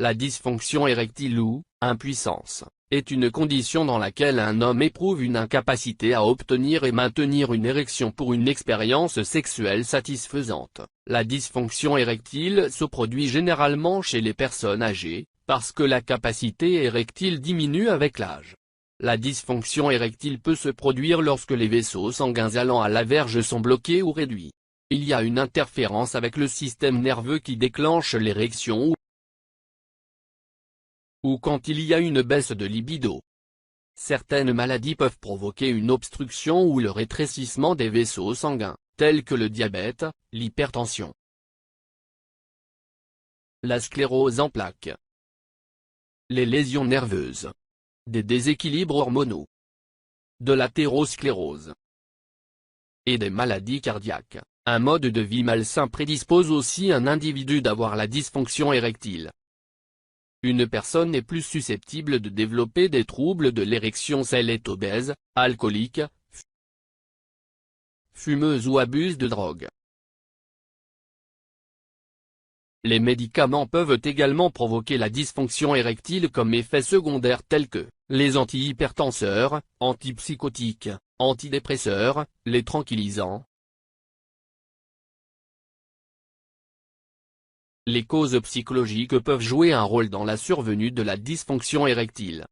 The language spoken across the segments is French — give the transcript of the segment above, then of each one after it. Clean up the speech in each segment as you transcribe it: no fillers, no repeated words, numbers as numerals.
La dysfonction érectile ou impuissance est une condition dans laquelle un homme éprouve une incapacité à obtenir et maintenir une érection pour une expérience sexuelle satisfaisante. La dysfonction érectile se produit généralement chez les personnes âgées, parce que la capacité érectile diminue avec l'âge. La dysfonction érectile peut se produire lorsque les vaisseaux sanguins allant à la verge sont bloqués ou réduits. Il y a une interférence avec le système nerveux qui déclenche l'érection ou quand il y a une baisse de libido. Certaines maladies peuvent provoquer une obstruction ou le rétrécissement des vaisseaux sanguins, tels que le diabète, l'hypertension, la sclérose en plaques, les lésions nerveuses, des déséquilibres hormonaux, de l'athérosclérose et des maladies cardiaques. Un mode de vie malsain prédispose aussi un individu d'avoir la dysfonction érectile. Une personne est plus susceptible de développer des troubles de l'érection si elle est obèse, alcoolique, fumeuse ou abuse de drogue. Les médicaments peuvent également provoquer la dysfonction érectile comme effet secondaire tels que les antihypertenseurs, antipsychotiques, antidépresseurs, les tranquillisants. Les causes psychologiques peuvent jouer un rôle dans la survenue de la dysfonction érectile.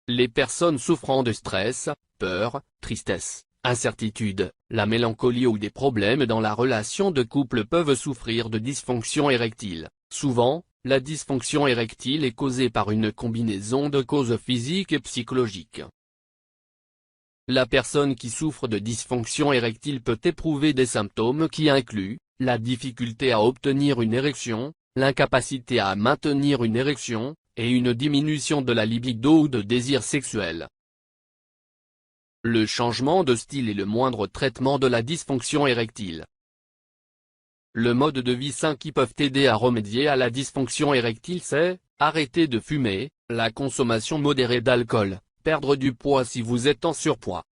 Les personnes souffrant de stress, peur, tristesse, incertitude, la mélancolie ou des problèmes dans la relation de couple peuvent souffrir de dysfonction érectile. Souvent, la dysfonction érectile est causée par une combinaison de causes physiques et psychologiques. La personne qui souffre de dysfonction érectile peut éprouver des symptômes qui incluent la difficulté à obtenir une érection, l'incapacité à maintenir une érection, et une diminution de la libido ou de désir sexuel. Le changement de style est le moindre traitement de la dysfonction érectile. Le mode de vie sain qui peuvent aider à remédier à la dysfonction érectile c'est, arrêter de fumer, la consommation modérée d'alcool, perdre du poids si vous êtes en surpoids.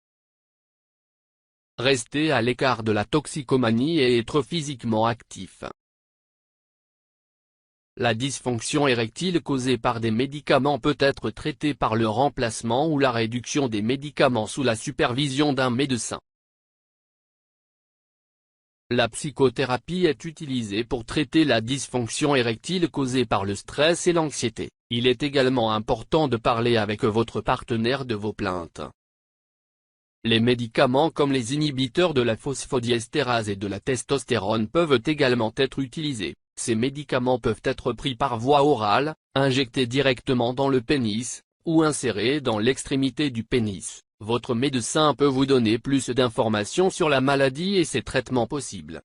Rester à l'écart de la toxicomanie et être physiquement actif. La dysfonction érectile causée par des médicaments peut être traitée par le remplacement ou la réduction des médicaments sous la supervision d'un médecin. La psychothérapie est utilisée pour traiter la dysfonction érectile causée par le stress et l'anxiété. Il est également important de parler avec votre partenaire de vos plaintes. Les médicaments comme les inhibiteurs de la phosphodiesterase et de la testostérone peuvent également être utilisés. Ces médicaments peuvent être pris par voie orale, injectés directement dans le pénis, ou insérés dans l'extrémité du pénis. Votre médecin peut vous donner plus d'informations sur la maladie et ses traitements possibles.